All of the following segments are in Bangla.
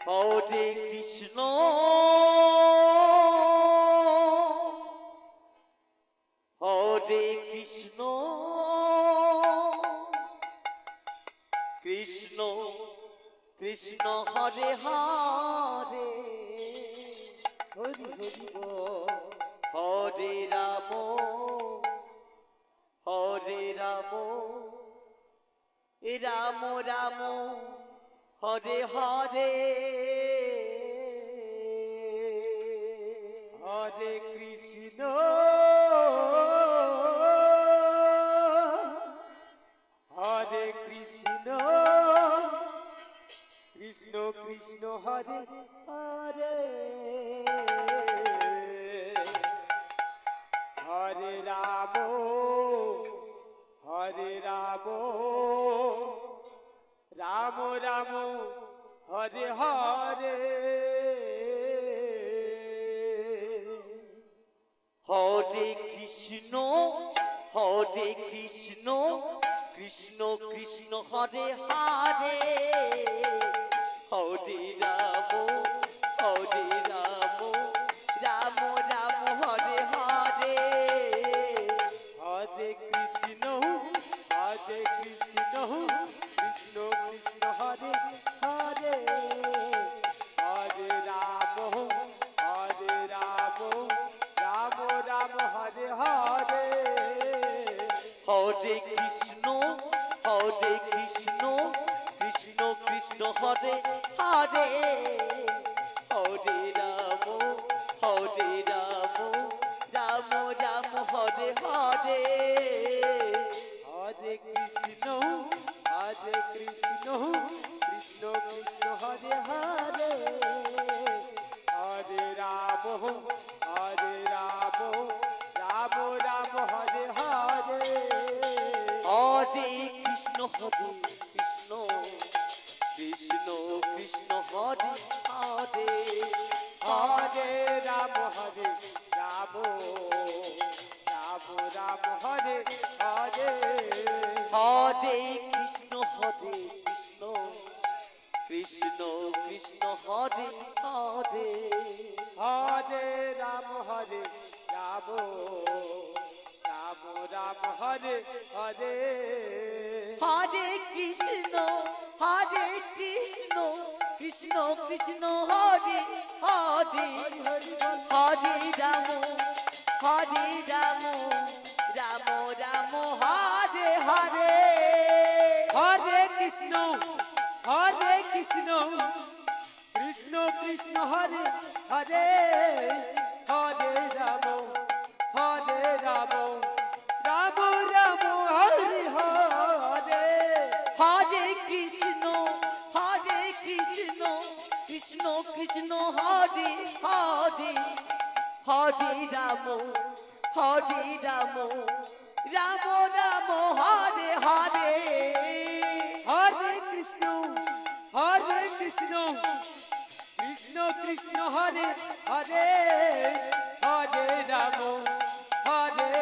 হরে কৃষ্ণ হরে কৃষ্ণ কৃষ্ণ কৃষ্ণ হরে হরে হরি হরি বল। হরে রাম হরে রাম রাম রাম হরে হরে হরে কৃষ্ণ হরে কৃষ্ণ কৃষ্ণ কৃষ্ণ হরে হরে হরে রাম রাম রাম হরে হরে হরে কৃষ্ণ হরে কৃষ্ণ কৃষ্ণ কৃষ্ণ হরে হরে হরে রাম রাম রাম হরে হরে হরে কৃষ্ণ কৃষ্ণ কৃষ্ণ হরে হরে হরে রাম রাম রাম হরে হরে হরে কৃষ্ণ কৃষ্ণ কৃষ্ণ হরে হরে হরে রাম রাম রাম হরে হরে হরে কৃষ্ণ কৃষ্ণ কৃষ্ণ হরে হরে হরে রাম রাম রাম হরে হরে হরে কৃষ্ণ কৃষ্ণ কৃষ্ণ হরে হরে হরে রাম রাম রাম হরে হরে হরে কৃষ্ণ কৃষ্ণ কৃষ্ণ হরে হরে হরে রাম রাম রাম হরে হরে হরে কৃষ্ণ কৃষ্ণ কৃষ্ণ হরে হরে হরে রাম রাম রাম হরে হরে হরে কৃষ্ণ কৃষ্ণ কৃষ্ণ হরে হরে হরে রাম রাম রাম হরে হরে হরে কৃষ্ণ কৃষ্ণ কৃষ্ণ হরে হরে হরে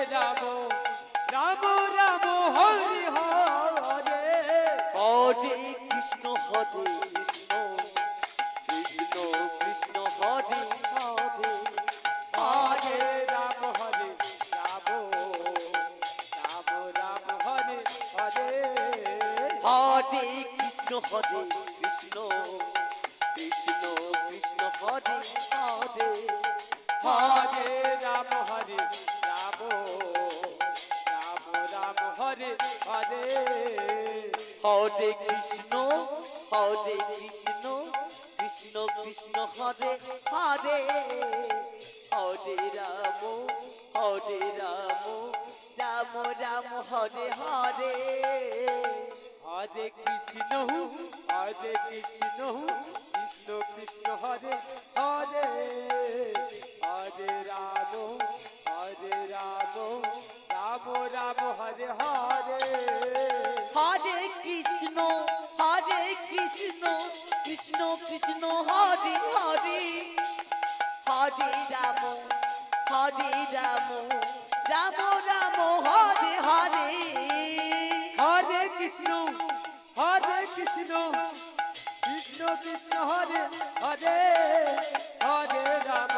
রাম রাম রাম হরে হরে হরে কৃষ্ণ কৃষ্ণ কৃষ্ণ হরে হরে হরে রাম রাম রাম হরে হরে হরে কৃষ্ণ কৃষ্ণ কৃষ্ণ হরে হরে হরে রাম রাম হরে হরে হরে কৃষ্ণ কৃষ্ণ কৃষ্ণ হরে হরে হরে রাম রাম হরে হরে হরে কৃষ্ণ কৃষ্ণ কৃষ্ণ হরে হরে হরে রাম রাম হরে হরে হরে কৃষ্ণ কৃষ্ণ কৃষ্ণ হরে হরে হরে রাম রাম হরে হরে হরে কৃষ্ণ কৃষ্ণ কৃষ্ণ হরে হরে হরে রাম রাম হরে হরে হরে কৃষ্ণ কৃষ্ণ কৃষ্ণ কৃষ্ণ হরে হরে হরে রাম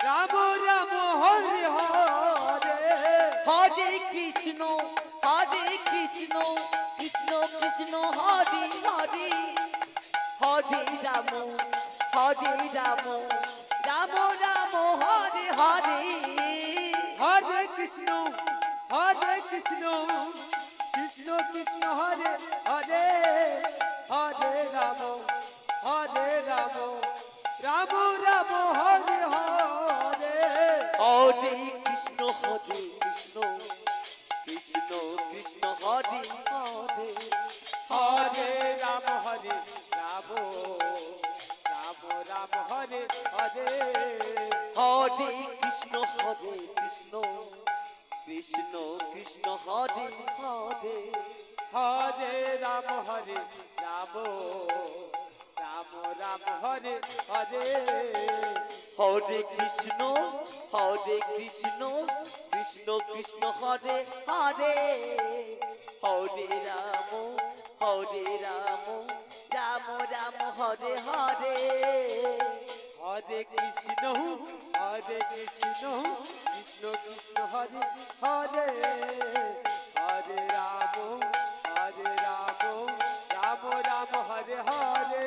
রাম রাম হরে হরে হরে কৃষ্ণ কৃষ্ণ কৃষ্ণ হরে হরে হরে রাম রাম রাম হরে হরে হরে কৃষ্ণ কৃষ্ণ কৃষ্ণ কৃষ্ণ হরে হরে হরে রাম রাম রাম হরে হরে হরে কৃষ্ণ কৃষ্ণ কৃষ্ণ হরে হরে হরে রাম রাম রাম হরে হরে হরে কৃষ্ণ কৃষ্ণ কৃষ্ণ হরে হরে হরে রাম রাম রাম হরে হরে হরে কৃষ্ণ কৃষ্ণ কৃষ্ণ হরে হরে হরে রাম রাম রাম হরে হরে হরে কৃষ্ণ কৃষ্ণ কৃষ্ণ হরে হরে হরে রাম রাম হরে হরে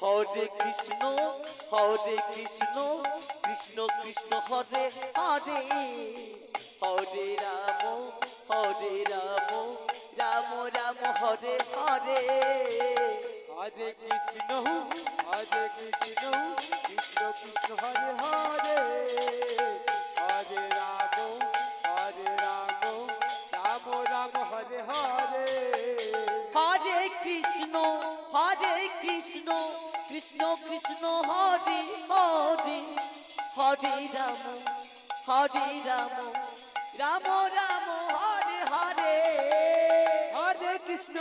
হরে কৃষ্ণ কৃষ্ণ কৃষ্ণ হরে হরে হরে রাম রাম রাম হরে হরে হরে কৃষ্ণ কৃষ্ণ কৃষ্ণ হরে হরে হরে রাম রাম হরে হরে হরে কৃষ্ণ কৃষ্ণ কৃষ্ণ হরে হরে হরে রাম রাম রাম হরে হরে হরে কৃষ্ণ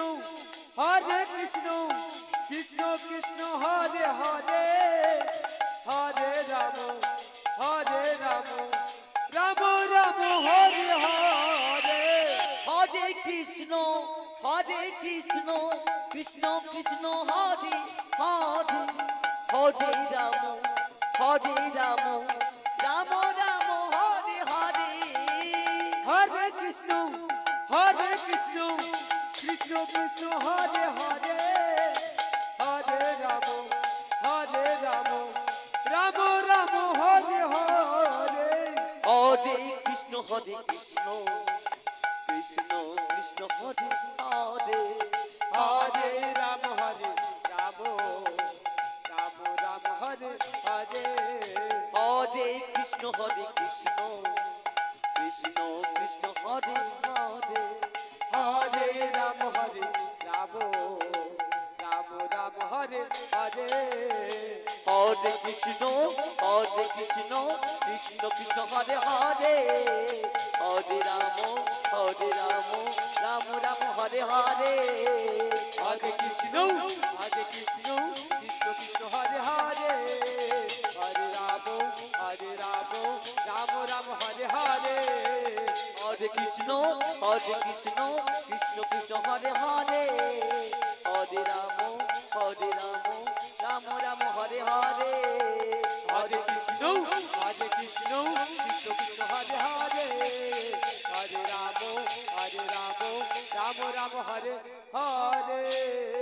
কৃষ্ণ কৃষ্ণ হরে হরে হরে রাম রাম রাম হরে হরে হরে কৃষ্ণ কৃষ্ণ কৃষ্ণ হরে হরে হরে রাম রাম রাম হরে হরে হরে কৃষ্ণ কৃষ্ণ কৃষ্ণ হরে হরে হরে রাম রাম রাম হরে হরে হরে কৃষ্ণ কৃষ্ণ কৃষ্ণ হরে হরে হরে রাম রাম হরে হরে হরে কৃষ্ণ কৃষ্ণ কৃষ্ণ হরে হরে হরে রাম রাম হরে হরে হরে কৃষ্ণ কৃষ্ণ কৃষ্ণ হরে হরে হরে রাম রাম হরে হরে হরে কৃষ্ণ কৃষ্ণ কৃষ্ণ হরে হরে হরে রাম রাম হরে হরে হরে কৃষ্ণ কৃষ্ণ কৃষ্ণ হরে হরে হরে রাম রাম হরে হরে হরে কৃষ্ণ কৃষ্ণ কৃষ্ণ হরে হরে হরে রাম রাম হরে হরে